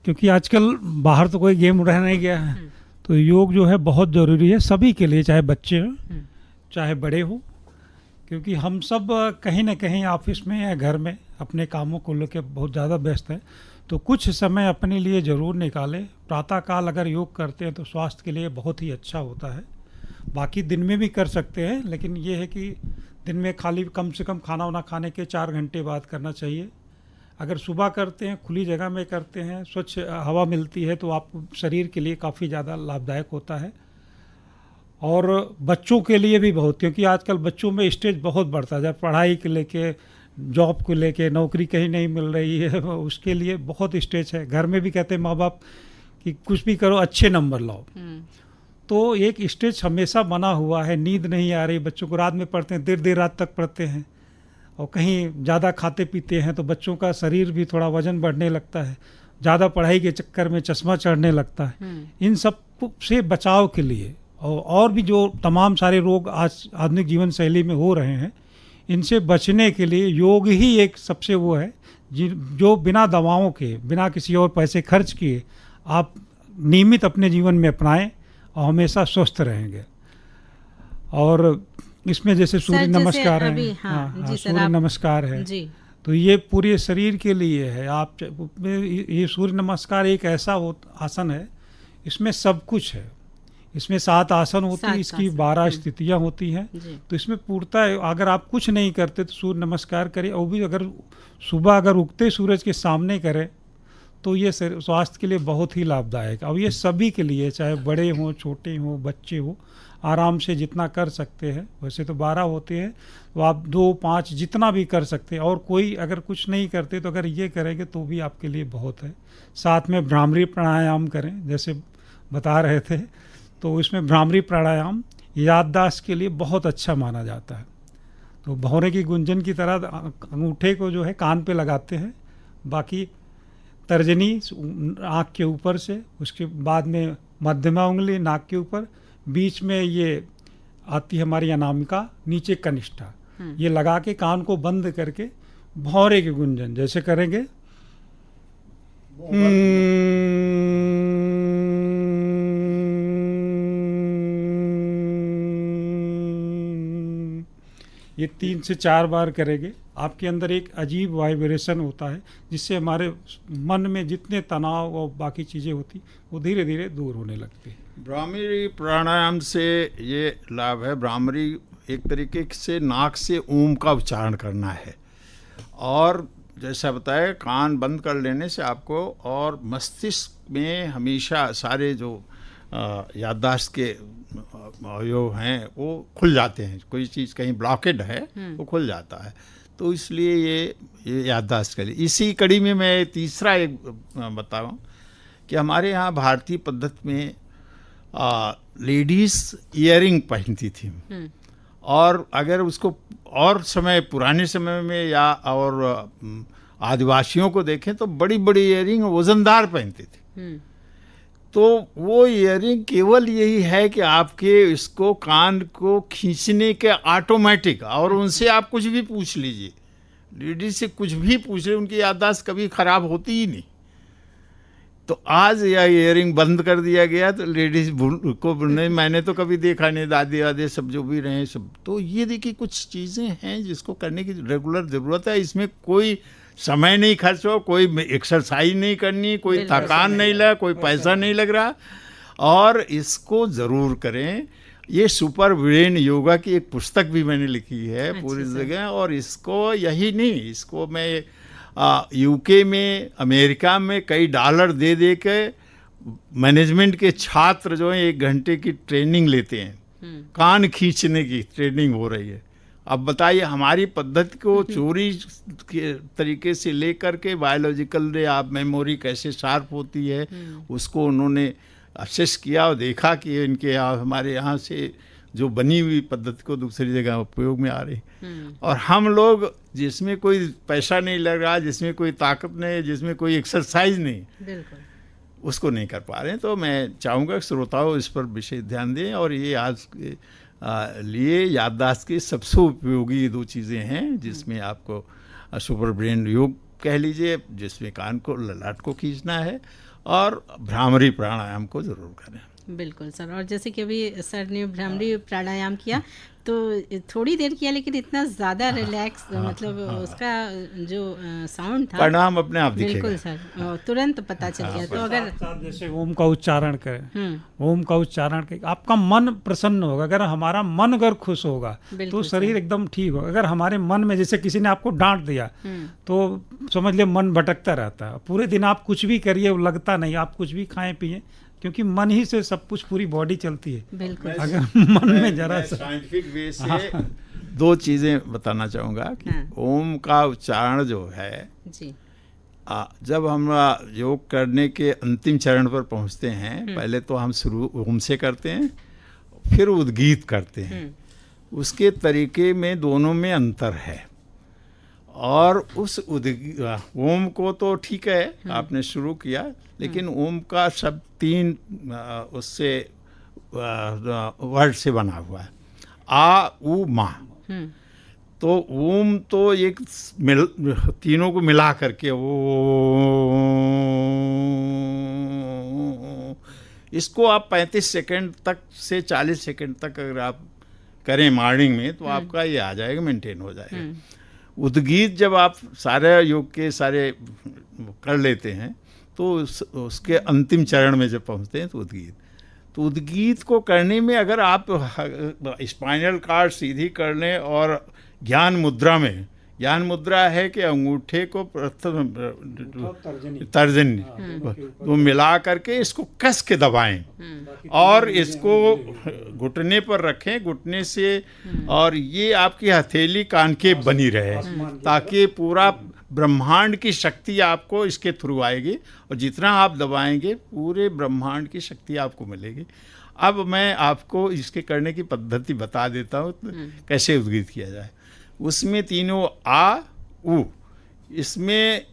क्योंकि आजकल बाहर तो कोई गेम रह नहीं गया है, तो योग जो है बहुत ज़रूरी है सभी के लिए, चाहे बच्चे हों चाहे बड़े हो, क्योंकि हम सब कहीं ना कहीं ऑफिस में या घर में अपने कामों को लेकर बहुत ज़्यादा व्यस्त है, तो कुछ समय अपने लिए ज़रूर निकालें। प्रातःकाल अगर योग करते हैं तो स्वास्थ्य के लिए बहुत ही अच्छा होता है। बाकी दिन में भी कर सकते हैं, लेकिन ये है कि दिन में खाली कम से कम खाना वाना खाने के 4 घंटे बाद करना चाहिए। अगर सुबह करते हैं, खुली जगह में करते हैं, स्वच्छ हवा मिलती है, तो आप शरीर के लिए काफ़ी ज़्यादा लाभदायक होता है। और बच्चों के लिए भी बहुत, क्योंकि आजकल बच्चों में स्टेज बहुत बढ़ता है, पढ़ाई को लेके, जॉब को लेके, नौकरी कहीं नहीं मिल रही है, उसके लिए बहुत स्टेज है। घर में भी कहते हैं माँ बाप कि कुछ भी करो अच्छे नंबर लाओ, तो एक स्टेज हमेशा बना हुआ है। नींद नहीं आ रही, बच्चों को रात में पढ़ते हैं, देर देर रात तक पढ़ते हैं, और कहीं ज़्यादा खाते पीते हैं तो बच्चों का शरीर भी थोड़ा वजन बढ़ने लगता है, ज़्यादा पढ़ाई के चक्कर में चश्मा चढ़ने लगता है। इन सब से बचाव के लिए और भी जो तमाम सारे रोग आज आधुनिक जीवन शैली में हो रहे हैं, इनसे बचने के लिए योग ही एक सबसे वो है जो बिना दवाओं के, बिना किसी और पैसे खर्च किए आप नियमित अपने जीवन में अपनाएं और हमेशा स्वस्थ रहेंगे। और इसमें जैसे सूर्य नमस्कार है, हाँ, सूर्य नमस्कार है जी। तो ये पूरे शरीर के लिए है। आप ये सूर्य नमस्कार एक ऐसा आसन है, इसमें सब कुछ है। इसमें 7 आसन होते हैं, इसकी 12 स्थितियां होती हैं, तो इसमें पूर्णतः अगर आप कुछ नहीं करते तो सूर्य नमस्कार करें, और भी अगर सुबह अगर उगते सूरज के सामने करें तो ये स्वास्थ्य के लिए बहुत ही लाभदायक। अब ये सभी के लिए, चाहे बड़े हों, छोटे हों, बच्चे हों, आराम से जितना कर सकते हैं। वैसे तो 12 होते हैं, तो आप 2-5 जितना भी कर सकते हैं। और कोई अगर कुछ नहीं करते तो अगर ये करेंगे तो भी आपके लिए बहुत है। साथ में भ्रामरी प्राणायाम करें, जैसे बता रहे थे, तो इसमें भ्रामरी प्राणायाम याददाश्त के लिए बहुत अच्छा माना जाता है। तो भौरे की गुंजन की तरह अंगूठे को जो है कान पे लगाते हैं, बाकी तर्जनी आँख के ऊपर से, उसके बाद में मध्यमा उंगली नाक के ऊपर, बीच में ये आती है हमारी अनामिका, नीचे कनिष्ठा, ये लगा के कान को बंद करके भौरे की गुंजन जैसे करेंगे, ये 3 से 4 बार करेंगे। आपके अंदर एक अजीब वाइब्रेशन होता है, जिससे हमारे मन में जितने तनाव और बाकी चीज़ें होती वो धीरे धीरे दूर होने लगती है। भ्रामरी प्राणायाम से ये लाभ है। भ्रामरी एक तरीके से नाक से ओम का उच्चारण करना है, और जैसा बताया कान बंद कर लेने से आपको, और मस्तिष्क में हमेशा सारे जो याददाश्त के अवयव हैं वो खुल जाते हैं। कोई चीज़ कहीं ब्लॉकेड है वो खुल जाता है, तो इसलिए ये याददाश्त के लिए। इसी कड़ी में मैं तीसरा एक बताऊं कि हमारे यहाँ भारतीय पद्धति में लेडीज़ ईयरिंग पहनती थी, और अगर उसको और समय पुराने समय में या और आदिवासियों को देखें तो बड़ी बड़ी ईयरिंग वजनदार पहनती थी। तो वो ईयरिंग केवल यही है कि आपके इसको कान को खींचने के ऑटोमेटिक, और उनसे आप कुछ भी पूछ लीजिए, लेडीज से कुछ भी पूछ ले, उनकी याददाश्त कभी ख़राब होती ही नहीं। तो आज यह ईयरिंग बंद कर दिया गया, तो लेडीज को नहीं, मैंने तो कभी देखा नहीं, दादी वादी सब जो भी रहे सब। तो ये देखिए कुछ चीज़ें हैं जिसको करने की रेगुलर ज़रूरत है। इसमें कोई समय नहीं खर्च हो, कोई एक्सरसाइज नहीं करनी, कोई बिल्कुल, थकान नहीं लगा, कोई पैसा नहीं लग रहा। और इसको ज़रूर करें। ये सुपर ब्रेन योगा की एक पुस्तक भी मैंने लिखी है पूरी जगह। और इसको यही नहीं, इसको मैं यूके में, अमेरिका में कई डॉलर दे दे के मैनेजमेंट के छात्र जो हैं 1 घंटे की ट्रेनिंग लेते हैं, कान खींचने की ट्रेनिंग हो रही है। अब बताइए, हमारी पद्धति को चोरी के तरीके से लेकर के बायोलॉजिकल आप मेमोरी कैसे शार्प होती है, उसको उन्होंने असेस किया और देखा कि इनके यहाँ, हमारे यहाँ से जो बनी हुई पद्धति को दूसरी जगह उपयोग में आ रही। और हम लोग जिसमें कोई पैसा नहीं लग रहा, जिसमें कोई ताकत नहीं, जिसमें कोई एक्सरसाइज नहीं, बिल्कुल उसको नहीं कर पा रहे हैं। तो मैं चाहूँगा कि श्रोताओं इस पर विशेष ध्यान दें। और ये आज के लिए याददाश्त की सबसे उपयोगी 2 चीज़ें हैं, जिसमें आपको सुपर ब्रेन योग कह लीजिए, जिसमें कान को, ललाट को खींचना है, और भ्रामरी प्राणायाम को ज़रूर करें। बिल्कुल सर। और जैसे कि अभी सर ने भ्रामरी प्राणायाम किया तो थोड़ी देर किया, लेकिन इतना ज़्यादा रिलैक्स, मतलब उसका जो साउंड था, परिणाम अपने आप दिखेगा। बिल्कुल सर, तुरंत पता चल गया। तो अगर जैसे ओम का उच्चारण करें, ओम का उच्चारण करें, आपका मन प्रसन्न होगा। अगर हमारा मन अगर खुश होगा तो शरीर एकदम ठीक होगा। अगर हमारे मन में, जैसे किसी ने आपको डांट दिया तो समझ लिया मन भटकता रहता है, पूरे दिन आप कुछ भी करिए वो लगता नहीं, आप कुछ भी खाएं पिए, क्योंकि मन ही से सब कुछ, पूरी बॉडी चलती है। बिल्कुल। अगर मन में जरा सा साइंटिफिक वे से 2 चीज़ें बताना चाहूँगा कि ओम का उच्चारण जो है जी, जब हम योग करने के अंतिम चरण पर पहुँचते हैं, पहले तो हम शुरू ओम से करते हैं, फिर उद्गीत करते हैं। उसके तरीके में दोनों में अंतर है। और उस ओम को तो ठीक है आपने शुरू किया, लेकिन ओम का शब्द 3 उससे वर्ड से बना हुआ है, आ उ मा। तो ओम तो एक तीनों को मिला करके वो, इसको आप 35 सेकंड तक से 40 सेकंड तक अगर आप करें मॉर्निंग में, तो आपका ये आ जाएगा, मेंटेन हो जाएगा। उद्गीत जब आप सारे योग के सारे कर लेते हैं, तो उसके अंतिम चरण में जब पहुंचते हैं, तो उद्गीत को करने में अगर आप स्पाइनल कॉर्ड सीधी कर लें, और ज्ञान मुद्रा में, ज्ञान मुद्रा है कि अंगूठे को तर्जनी वो मिला करके इसको कस के दबाएं, और इसको घुटने पर रखें, घुटने से, और ये आपकी हथेली कान के बनी रहे, ताकि पूरा ब्रह्मांड की शक्ति आपको इसके थ्रू आएगी, और जितना आप दबाएंगे पूरे ब्रह्मांड की शक्ति आपको मिलेगी। अब मैं आपको इसके करने की पद्धति बता देता हूँ, कैसे उद्गीत किया जाए। उसमें तीनों आ उ, इसमें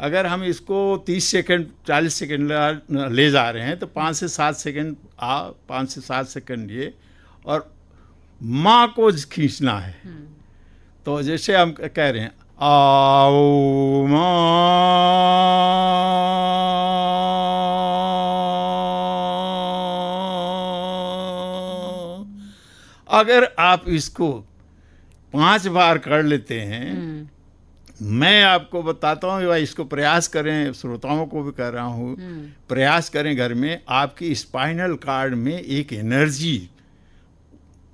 अगर हम इसको 30 सेकंड 40 सेकंड ले जा रहे हैं, तो 5 से 7 सेकंड आ, 5 से 7 सेकंड ये, और माँ को खींचना है। तो जैसे हम कह रहे हैं आओ माँ, अगर आप इसको 5 बार कर लेते हैं, मैं आपको बताता हूँ, या इसको प्रयास करें, श्रोताओं को भी कर रहा हूँ, प्रयास करें घर में, आपकी स्पाइनल कॉर्ड में एक एनर्जी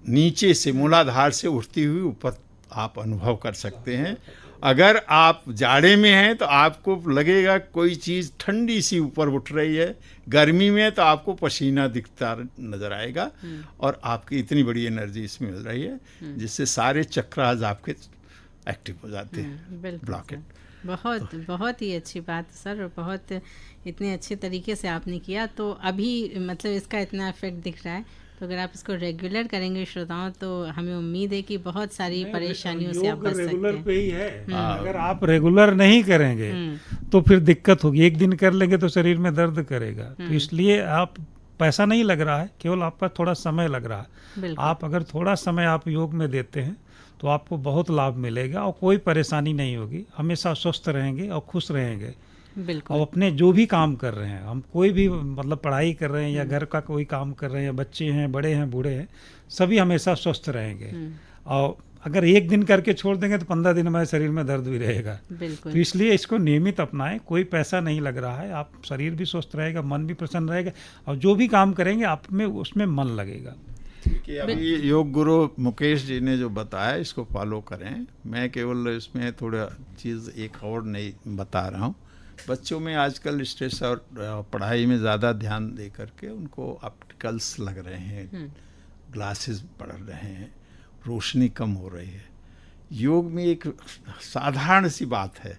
नीचे से मूलाधार से उठती हुई ऊपर आप अनुभव कर सकते हैं। अगर आप जाड़े में हैं तो आपको लगेगा कोई चीज़ ठंडी सी ऊपर उठ रही है, गर्मी में तो आपको पसीना दिखता नज़र आएगा, और आपकी इतनी बड़ी एनर्जी इसमें मिल रही है, जिससे सारे चक्रास आपके एक्टिव हो जाते हैं, ब्लॉकेट। बहुत बहुत ही अच्छी बात सर, बहुत इतने अच्छे तरीके से आपने किया। तो अभी मतलब इसका इतना इफेक्ट दिख रहा है, तो अगर आप इसको रेगुलर करेंगे श्रोताओं, तो हमें उम्मीद है कि बहुत सारी परेशानियों से आप बच सकते हैं। रेगुलर पे ही है। अगर आप रेगुलर नहीं करेंगे तो फिर दिक्कत होगी। एक दिन कर लेंगे तो शरीर में दर्द करेगा, तो इसलिए आप, पैसा नहीं लग रहा है, केवल आपका थोड़ा समय लग रहा है। आप अगर थोड़ा समय आप योग में देते हैं तो आपको बहुत लाभ मिलेगा, और कोई परेशानी नहीं होगी। हमेशा स्वस्थ रहेंगे और खुश रहेंगे। और अपने जो भी काम कर रहे हैं, हम कोई भी मतलब पढ़ाई कर रहे हैं या घर का कोई काम कर रहे हैं, बच्चे हैं, बड़े हैं, बूढ़े हैं, सभी हमेशा स्वस्थ रहेंगे। और अगर एक दिन करके छोड़ देंगे तो 15 दिन हमारे शरीर में दर्द भी रहेगा। बिल्कुल। तो इसलिए इसको नियमित अपनाएं, कोई पैसा नहीं लग रहा है, आप शरीर भी स्वस्थ रहेगा, मन भी प्रसन्न रहेगा, और जो भी काम करेंगे आप में उसमें मन लगेगा। कि अभी योग गुरु मुकेश जी ने जो बताया इसको फॉलो करें। मैं केवल इसमें थोड़ा चीज़ एक और नहीं बता रहा हूँ। बच्चों में आजकल स्ट्रेस और पढ़ाई में ज़्यादा ध्यान दे करके उनको ऑप्टिकल्स लग रहे हैं, ग्लासेस पड़ रहे हैं, रोशनी कम हो रही है। योग में एक साधारण सी बात है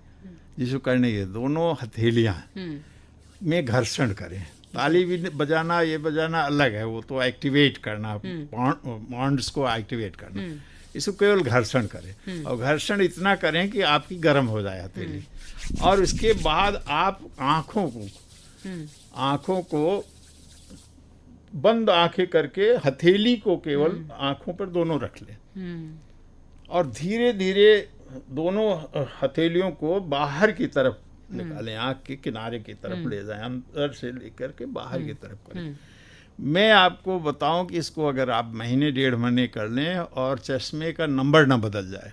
जिसको करने के, दोनों हथेलियाँ में घर्षण करें। ताली भी बजाना, ये बजाना अलग है, वो तो एक्टिवेट करना, बॉन्ड्स को एक्टिवेट करना। इसको केवल घर्षण करें, और घर्षण इतना करें कि आपकी गर्म हो जाए हथेली। और उसके बाद आप आँखों को बंद आंखें करके हथेली को केवल आँखों पर दोनों रख लें, और धीरे धीरे दोनों हथेलियों को बाहर की तरफ निकालें, आँख के किनारे की तरफ ले जाएं, अंदर से लेकर के बाहर की तरफ करें। मैं आपको बताऊं कि इसको अगर आप महीने 1.5 महीने कर लें और चश्मे का नंबर ना बदल जाए।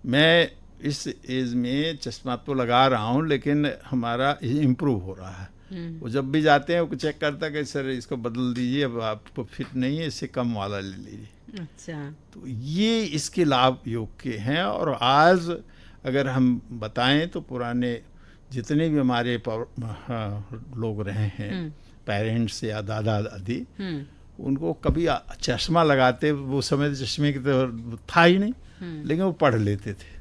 मैं इस एज में चश्मा तो लगा रहा हूं, लेकिन हमारा इम्प्रूव हो रहा है। वो जब भी जाते हैं वो चेक करता है कि सर इसको बदल दीजिए, अब आपको फिट नहीं है, इससे कम वाला ले लीजिए। अच्छा। तो ये इसके लाभ योग के हैं। और आज अगर हम बताएं तो पुराने जितने भी हमारे लोग रहे हैं, पेरेंट्स या दादा दादी, उनको कभी चश्मा लगाते वो समय चश्मे की तो था ही नहीं, लेकिन वो पढ़ लेते थे।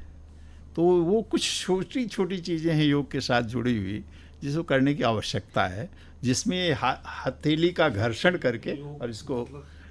तो वो कुछ छोटी छोटी चीज़ें हैं योग के साथ जुड़ी हुई जिसको करने की आवश्यकता है, जिसमें हथेली का घर्षण करके और इसको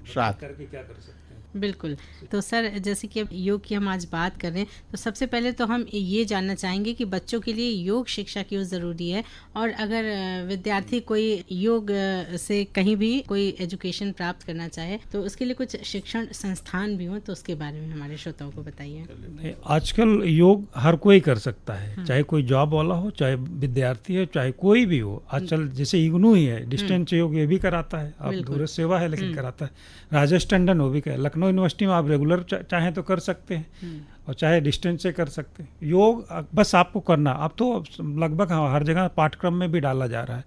साथ करके क्या कर सकते हैं। बिल्कुल। तो सर, जैसे कि अब योग की हम आज बात कर रहे हैं, तो सबसे पहले तो हम ये जानना चाहेंगे कि बच्चों के लिए योग शिक्षा क्यों ज़रूरी है, और अगर विद्यार्थी कोई योग से कहीं भी कोई एजुकेशन प्राप्त करना चाहे तो उसके लिए कुछ शिक्षण संस्थान भी हों, तो उसके बारे में हमारे श्रोताओं को बताइए। आजकल योग हर कोई कर सकता है, चाहे कोई जॉब वाला हो, चाहे विद्यार्थी हो, चाहे कोई भी हो। आजकल जैसे इग्नू ही है, डिस्टेंस योग ये भी कराता है, अब दूर सेवा है लेकिन कराता है। राजेश टंडन वो भी कर, लखनऊ यूनिवर्सिटी में आप रेगुलर चाहें तो कर सकते हैं, और चाहे डिस्टेंस से कर सकते हैं। योग बस आपको करना, अब तो लगभग हर जगह पाठ्यक्रम में भी डाला जा रहा है।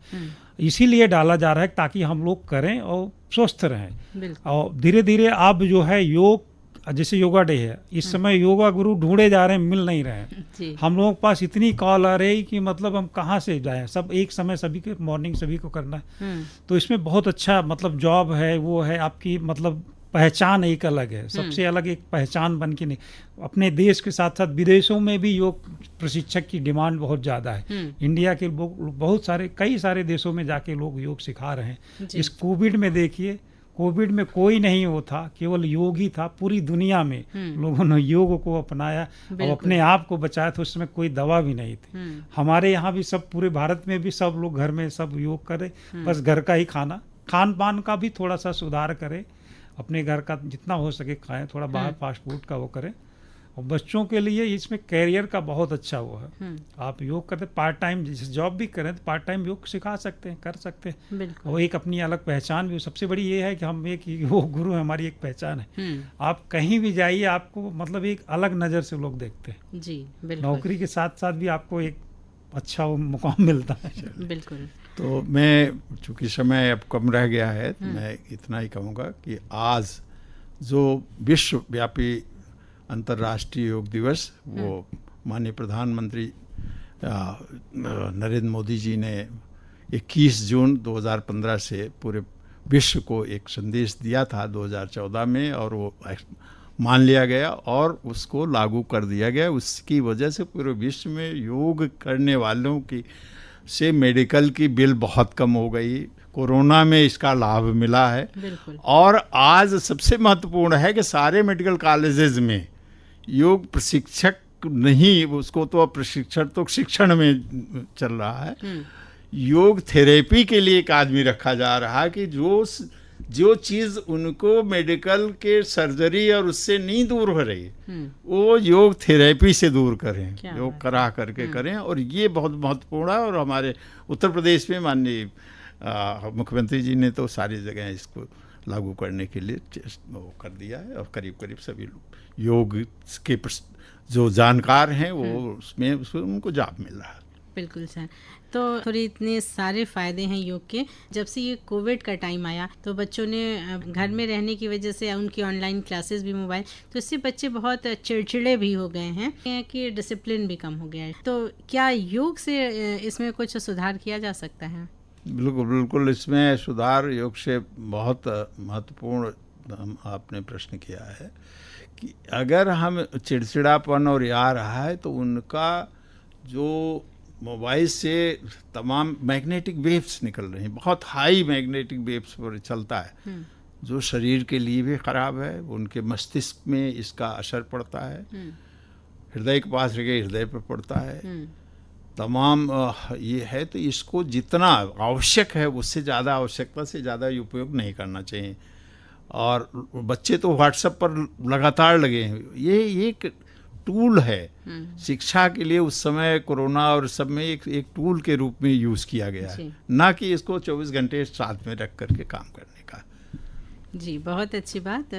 इसीलिए डाला जा रहा है ताकि हम लोग करें और स्वस्थ रहें। और धीरे धीरे अब जो है योग, जैसे योगा डे है, इस समय योगा गुरु ढूंढे जा रहे हैं, मिल नहीं रहे हैं। हम लोगों के पास इतनी कॉल आ रही कि मतलब हम कहाँ से जाएं, सब एक समय सभी के मॉर्निंग सभी को करना है। तो इसमें बहुत अच्छा मतलब जॉब है, वो है आपकी मतलब पहचान एक अलग है, सबसे अलग एक पहचान बन के नहीं। अपने देश के साथ साथ विदेशों में भी योग प्रशिक्षक की डिमांड बहुत ज़्यादा है। इंडिया के बहुत सारे कई सारे देशों में जाके लोग योग सिखा रहे हैं। इस कोविड में देखिए, कोविड में कोई नहीं वो था, केवल योग ही था। पूरी दुनिया में लोगों ने योग को अपनाया और अपने आप को बचाया, तो उसमें कोई दवा भी नहीं थी। हमारे यहाँ भी सब, पूरे भारत में भी सब लोग घर में सब योग करें, बस घर का ही खान पान का भी थोड़ा सा सुधार करें, अपने घर का जितना हो सके खाएं, थोड़ा बाहर फास्ट फूड का वो करें। और बच्चों के लिए इसमें कैरियर का बहुत अच्छा वो है। आप योग करते पार्ट टाइम, जैसे जॉब भी करें तो पार्ट टाइम योग सिखा सकते हैं, कर सकते हैं। वो एक अपनी अलग पहचान भी, सबसे बड़ी ये है कि हम एक योग गुरु हमारी एक पहचान है। आप कहीं भी जाइए आपको मतलब एक अलग नज़र से लोग देखते हैं जी। नौकरी के साथ साथ भी आपको एक अच्छा मुकाम मिलता है। बिल्कुल। तो मैं, चूँकि समय अब कम रह गया है, तो मैं इतना ही कहूँगा कि आज जो विश्वव्यापी अंतर्राष्ट्रीय योग दिवस, वो माननीय प्रधानमंत्री नरेंद्र मोदी जी ने 21 जून 2015 से पूरे विश्व को एक संदेश दिया था 2014 में, और वो मान लिया गया और उसको लागू कर दिया गया। उसकी वजह से पूरे विश्व में योग करने वालों की से मेडिकल की बिल बहुत कम हो गई। कोरोना में इसका लाभ मिला है। और आज सबसे महत्वपूर्ण है कि सारे मेडिकल कॉलेजेस में योग प्रशिक्षक नहीं, उसको तो प्रशिक्षण तो शिक्षण में चल रहा है, योग थेरेपी के लिए एक आदमी रखा जा रहा है कि जो चीज़ उनको मेडिकल के सर्जरी और उससे नहीं दूर हो रही, वो योग थेरेपी से दूर करें, योग करा करके करें। और ये बहुत महत्वपूर्ण है। और हमारे उत्तर प्रदेश में माननीय मुख्यमंत्री जी ने तो सारी जगह इसको लागू करने के लिए वो कर दिया है, और करीब करीब सभी लोग योग के जो जानकार हैं वो उसमें उनको जॉब मिल रहा है। बिल्कुल सर। तो थोड़े इतने सारे फ़ायदे हैं योग के। जब से ये कोविड का टाइम आया तो बच्चों ने घर में रहने की वजह से उनकी ऑनलाइन क्लासेस भी मोबाइल, तो इससे बच्चे बहुत चिड़चिड़े भी हो गए हैं कि डिसिप्लिन भी कम हो गया है। तो क्या योग से इसमें कुछ सुधार किया जा सकता है? बिल्कुल बिल्कुल, इसमें सुधार योग से बहुत महत्वपूर्ण आपने प्रश्न किया है कि अगर हम चिड़चिड़ापन और आ रहा है तो उनका जो मोबाइल से तमाम मैग्नेटिक वेव्स निकल रही हैं, बहुत हाई मैग्नेटिक वेव्स पर चलता है, जो शरीर के लिए भी ख़राब है, उनके मस्तिष्क में इसका असर पड़ता है, हृदय के पास रह हृदय पर पड़ता है, तमाम ये है। तो इसको जितना आवश्यक है उससे ज़्यादा, आवश्यकता से ज़्यादा उपयोग नहीं करना चाहिए। और बच्चे तो व्हाट्सएप पर लगातार लगे हैं, ये एक टूल है शिक्षा के लिए, उस समय कोरोना और सब में एक टूल के रूप में यूज़ किया गया है, ना कि इसको 24 घंटे साथ में रख करके काम करने का। जी, बहुत अच्छी बात।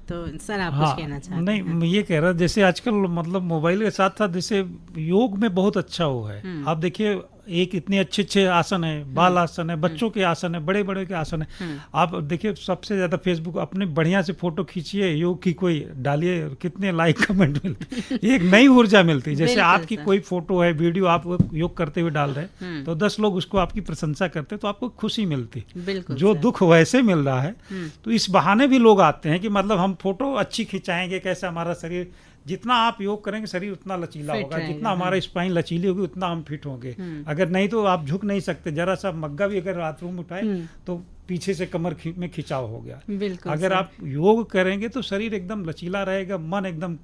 तो सर आप कुछ कहना चाहते हैं? नहीं, मैं ये कह रहा जैसे आजकल मतलब मोबाइल के साथ साथ जैसे योग में बहुत अच्छा वो है। आप देखिए एक इतने अच्छे अच्छे आसन है, बाल आसन है, बच्चों के आसन है, बड़े बड़े के आसन है। आप देखिए सबसे ज्यादा फेसबुक अपने बढ़िया से फोटो खींचिए, योग की कोई डालिए, कितने लाइक कमेंट मिलते, एक नई ऊर्जा मिलती है। जैसे आपकी कोई फोटो है, वीडियो आप योग करते हुए डाल रहे हैं तो 10 लोग उसको आपकी प्रशंसा करते हैं तो आपको खुशी मिलती। जो दुख वैसे मिल रहा है, तो इस बहाने भी लोग आते हैं कि मतलब हम फोटो अच्छी खिंचाएंगे, कैसे हमारा शरीर, जितना आप योग करेंगे शरीर उतना लचीला होगा, जितना हमारा स्पाइन लचीली होगी उतना हम फिट होंगे। अगर नहीं तो आप झुक नहीं सकते, जरा सा मग्गा भी अगर बाथरूम में उठाए तो पीछे से कमर में खिंचाव हो गया। अगर आप योग करेंगे तो शरीर एकदम लचीला रहेगा, मन एकदम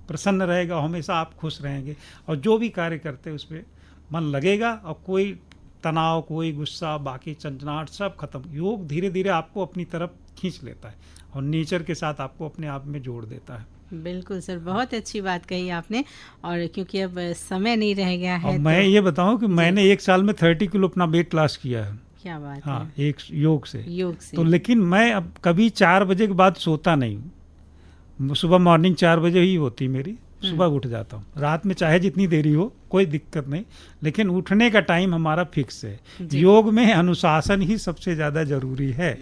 प्रसन्न रहेगा, हमेशा आप खुश रहेंगे और जो भी कार्य करते हैं उसमें मन लगेगा और कोई तनाव, कोई गुस्सा, बाकी चंचनाहट सब खत्म। योग धीरे धीरे आपको अपनी तरफ खींच लेता है और नेचर के साथ आपको अपने आप में जोड़ देता है। बिल्कुल सर, बहुत अच्छी बात कही आपने। और क्योंकि अब समय नहीं रह गया है, मैं ये बताऊं कि मैंने एक साल में 30 किलो अपना वेट लॉस किया है। क्या बात हाँ, है। एक योग से। तो लेकिन मैं अब कभी 4 बजे के बाद सोता नहीं हूँ। सुबह मॉर्निंग 4 बजे ही होती मेरी, सुबह उठ जाता हूँ। रात में चाहे जितनी देरी हो कोई दिक्कत नहीं, लेकिन उठने का टाइम हमारा फिक्स है। योग में अनुशासन ही सबसे ज्यादा जरूरी है।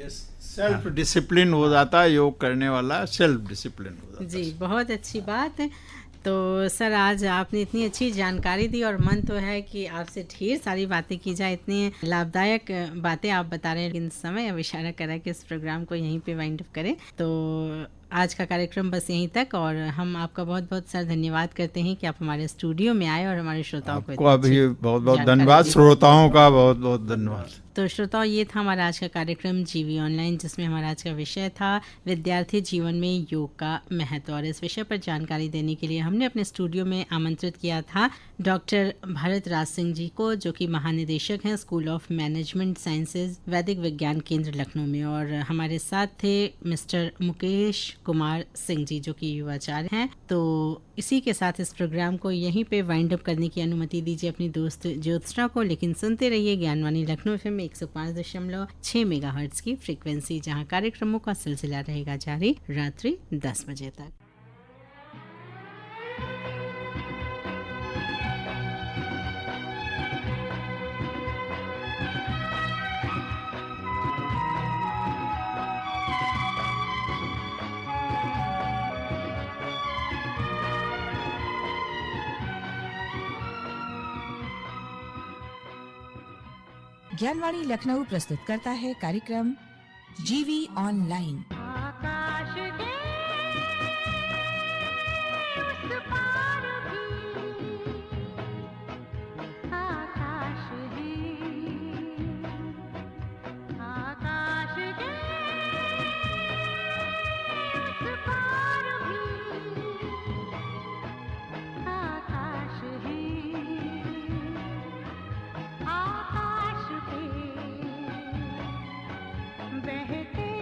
सेल्फ डिसिप्लिन हो जाता है, योग करने वाला सेल्फ डिसिप्लिन हो जाता है। जी, बहुत अच्छी बात है। तो सर आज आपने इतनी अच्छी जानकारी दी और मन तो है कि आपसे ढेर सारी बातें की जाए, इतनी लाभदायक बातें आप बता रहे हैं, लेकिन समय अब इशारा करा कि इस प्रोग्राम को यहीं पे वाइंड अप करें। तो आज का कार्यक्रम बस यहीं तक, और हम आपका बहुत बहुत सर धन्यवाद करते हैं कि आप हमारे स्टूडियो में आए और हमारे श्रोताओं को अभी बहुत बहुत धन्यवाद, श्रोताओं का बहुत बहुत धन्यवाद। तो श्रोताओं, ये था हमारा आज का कार्यक्रम जीवी ऑनलाइन, जिसमें हमारा आज का विषय था विद्यार्थी जीवन में योग का महत्व। और इस विषय पर जानकारी देने के लिए हमने अपने स्टूडियो में आमंत्रित किया था डॉक्टर भारत राज सिंह जी को, जो कि महानिदेशक हैं स्कूल ऑफ मैनेजमेंट साइंसेज वैदिक विज्ञान केंद्र लखनऊ में। और हमारे साथ थे मिस्टर मुकेश कुमार सिंह जी, जो कि युवाचार्य हैं। तो इसी के साथ इस प्रोग्राम को यहीं पे वाइंड अप करने की अनुमति दीजिए अपनी दोस्त ज्योत्सना को। लेकिन सुनते रहिए ज्ञानवाणी लखनऊ FM 105.6 मेगाहर्ट्ज की फ्रीक्वेंसी, जहां कार्यक्रमों का सिलसिला रहेगा जारी रात्रि 10 बजे तक। ज्ञानवाणी लखनऊ प्रस्तुत करता है कार्यक्रम जीवी ऑनलाइन। बहते